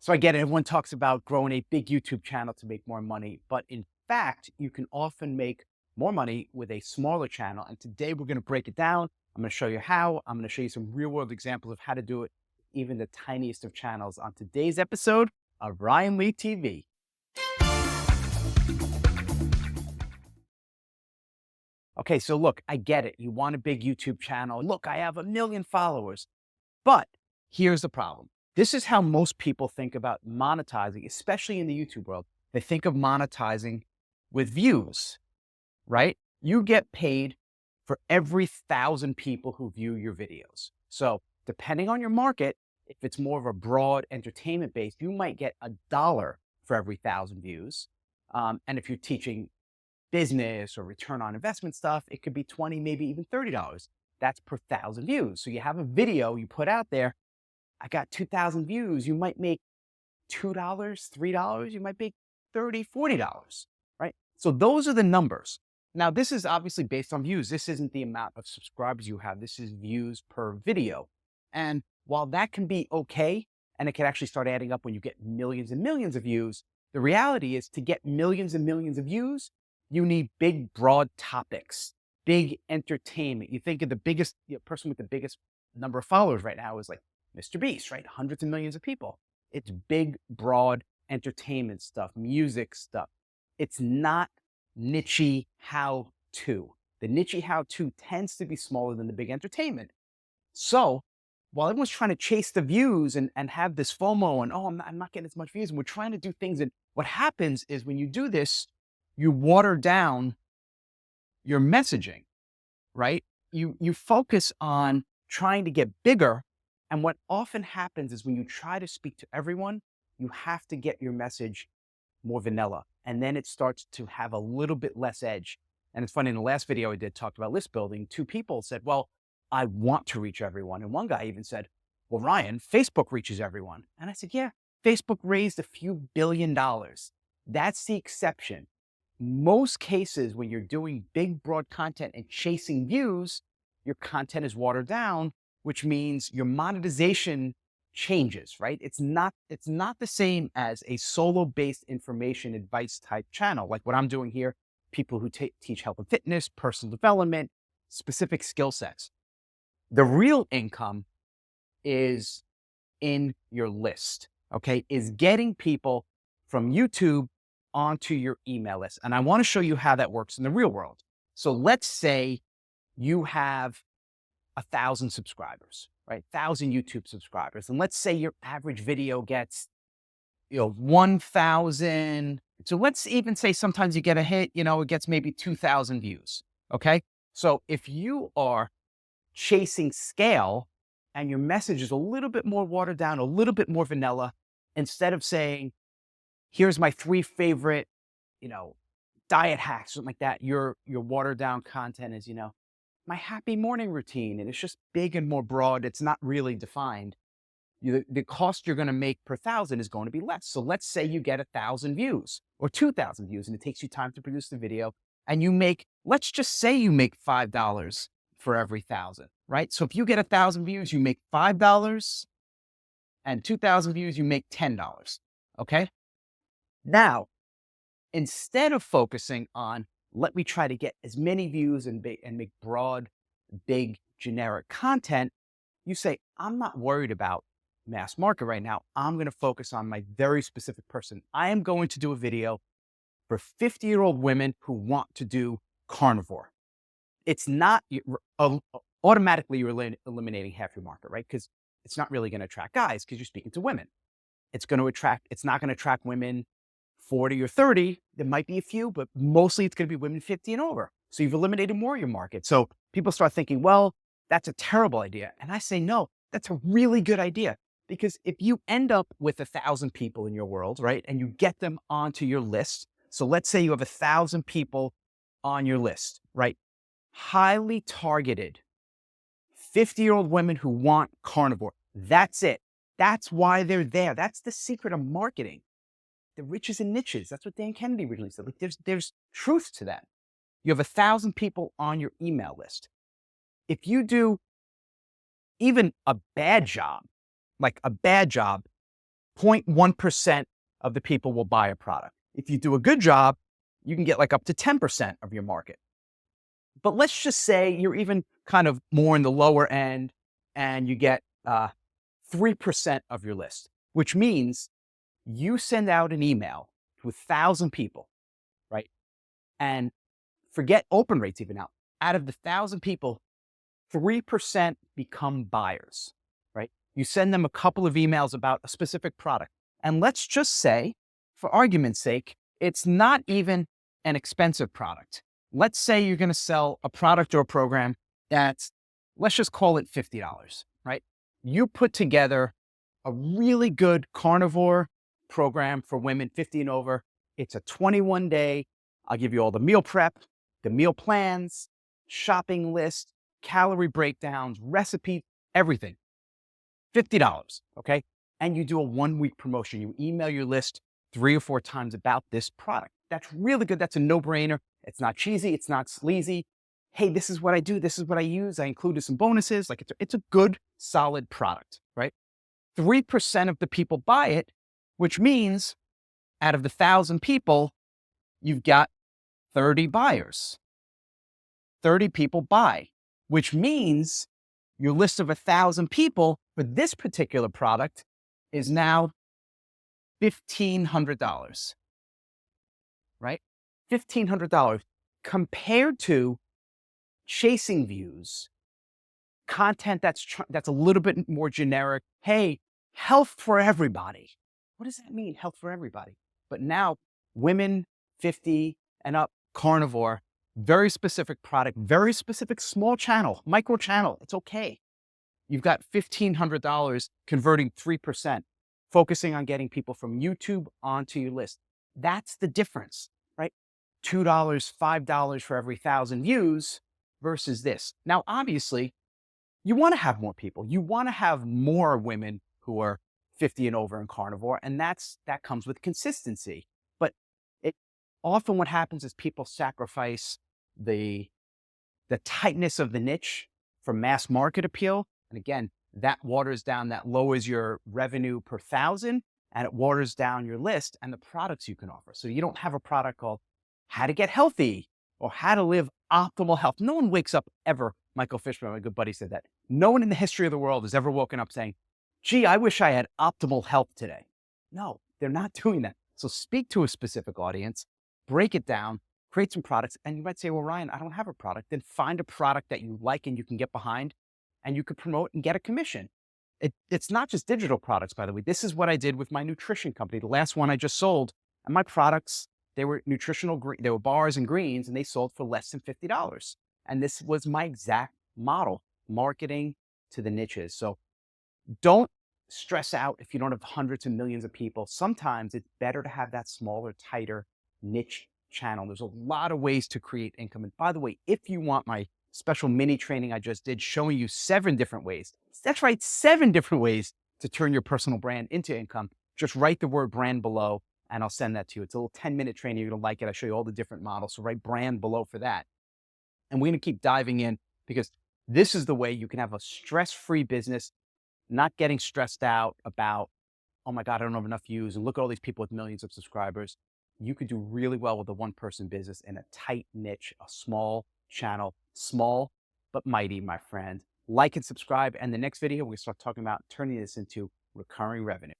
So I get it. Everyone talks about growing a big YouTube channel to make more money, but in fact, you can often make more money with a smaller channel. And today we're going to break it down. I'm going to show you how. I'm going to show you some real world examples of how to do it, even the tiniest of channels on today's episode of Ryan Lee TV. Okay, so look, I get it. You want a big YouTube channel. Look, I have 1 million followers. But here's the problem. This is how most people think about monetizing, especially in the YouTube world. They think of monetizing with views, right? You get paid for every 1,000 people who view your videos. So depending on your market, if it's more of a broad entertainment base, you might get $1 for every 1,000 views. And if you're teaching business or return on investment stuff, it could be 20, maybe even $30. That's per 1,000 views. So you have a video you put out there, I got 2,000 views, you might make $2, $3, you might make $30, $40, right? So those are the numbers. Now, this is obviously based on views. This isn't the amount of subscribers you have. This is views per video. And while that can be okay, and it can actually start adding up when you get millions and millions of views, the reality is to get millions and millions of views, you need big, broad topics, big entertainment. You think of the biggest person with the biggest number of followers right now is like Mr. Beast, right? Hundreds of millions of people. It's big, broad entertainment stuff, music stuff. It's not niche how-to. The niche how-to tends to be smaller than the big entertainment. So while everyone's trying to chase the views and have this FOMO and, oh, I'm not getting as much views, and we're trying to do things, and what happens is when you do this, you water down your messaging, right? You focus on trying to get bigger. And what often happens is when you try to speak to everyone, you have to get your message more vanilla. And then it starts to have a little bit less edge. And it's funny, in the last video I did talked about list building, 2 people said, well, I want to reach everyone. And one guy even said, well, Ryan, Facebook reaches everyone. And I said, yeah, Facebook raised a few $1 billion. That's the exception. Most cases, when you're doing big, broad content and chasing views, your content is watered down, which means your monetization changes, right? It's not the same as a solo-based information advice type channel, like what I'm doing here, people who teach health and fitness, personal development, specific skill sets. The real income is in your list, okay? Is getting people from YouTube onto your email list. And I want to show you how that works in the real world. So let's say you have 1,000 subscribers, right? 1,000 YouTube subscribers. And let's say your average video gets, 1,000. So let's even say sometimes you get a hit, it gets maybe 2,000 views. Okay. So if you are chasing scale and your message is a little bit more watered down, a little bit more vanilla, instead of saying, here's my 3 favorite, diet hacks, something like that, your watered down content is, my happy morning routine. And it's just big and more broad. It's not really defined. The cost you're going to make per 1,000 is going to be less. So let's say you get 1,000 views or 2,000 views, and it takes you time to produce the video. And you make, let's just say you make $5 for every 1,000, right? So if you get 1,000 views, you make $5, and 2,000 views, you make $10. Okay. Now, instead of focusing on, let me try to get as many views and make broad, big, generic content, you say, I'm not worried about mass market right now. I'm going to focus on my very specific person. I am going to do a video for 50-year-old women who want to do carnivore. It's not automatically you're eliminating half your market, right? Because it's not really going to attract guys because you're speaking to women. It's not going to attract women 40 or 30. There might be a few, but mostly it's going to be women 50 and over. So you've eliminated more of your market. So people start thinking, well, that's a terrible idea. And I say, no, that's a really good idea. Because if you end up with 1,000 people in your world, right, and you get them onto your list. So let's say you have 1,000 people on your list, right? Highly targeted 50-year-old women who want carnivore. That's it. That's why they're there. That's the secret of marketing. The riches and niches. That's what Dan Kennedy originally said. Like there's truth to that. You have 1,000 people on your email list. If you do even a bad job, like a bad job, 0.1% of the people will buy a product. If you do a good job, you can get like up to 10% of your market. But let's just say you're even kind of more in the lower end and you get 3% of your list, which means you send out an email to 1,000 people, right? And forget open rates even now. Out of the 1,000 people, 3% become buyers, right? You send them a couple of emails about a specific product. And let's just say, for argument's sake, it's not even an expensive product. Let's say you're going to sell a product or a program that's, let's just call it $50, right? You put together a really good carnivore program for women 50 and over. It's a 21-day. I'll give you all the meal prep, the meal plans, shopping list, calorie breakdowns, recipes, everything. $50, okay? And you do a 1-week promotion. You email your list 3 or 4 times about this product. That's really good. That's a no-brainer. It's not cheesy. It's not sleazy. Hey, this is what I do. This is what I use. I included some bonuses. Like it's a good, solid product, right? 3% of the people buy it, which means out of the 1,000 people, you've got 30 buyers. 30 people buy, which means your list of 1,000 people for this particular product is now $1,500, right? $1,500 compared to chasing views, content that's a little bit more generic. Hey, health for everybody. What does that mean, health for everybody? But now women 50 and up, carnivore, very specific product, very specific small channel, micro channel. It's okay. You've got $1,500 converting 3%, focusing on getting people from YouTube onto your list. That's the difference, right? $2, $5 for every 1,000 views versus this. Now, obviously, you want to have more people. You want to have more women who are 50 and over in carnivore, and that comes with consistency. But it often what happens is people sacrifice the tightness of the niche for mass market appeal. And again, that waters down, that lowers your revenue per 1,000, and it waters down your list and the products you can offer. So you don't have a product called How to Get Healthy or How to Live Optimal Health. No one wakes up ever. Michael Fishman, my good buddy, said that. No one in the history of the world has ever woken up saying, gee, I wish I had optimal health today. No, they're not doing that. So speak to a specific audience, break it down, create some products. And you might say, well, Ryan, I don't have a product. Then find a product that you like and you can get behind and you could promote and get a commission. It's not just digital products, by the way. This is what I did with my nutrition company. The last one I just sold, and my products, they were they were bars and greens, and they sold for less than $50. And this was my exact model, marketing to the niches. So don't stress out if you don't have hundreds of millions of people. Sometimes it's better to have that smaller, tighter niche channel. There's a lot of ways to create income. And by the way, if you want my special mini training I just did showing you 7 different ways, that's right, 7 different ways to turn your personal brand into income, just write the word brand below and I'll send that to you. It's a little 10-minute training. You're going to like it. I show you all the different models. So write brand below for that. And we're going to keep diving in because this is the way you can have a stress-free business, not getting stressed out about, oh my God, I don't have enough views. And look at all these people with millions of subscribers. You could do really well with a one-person business in a tight niche, a small channel, small but mighty, my friend. Like and subscribe. And the next video, we start talking about turning this into recurring revenue.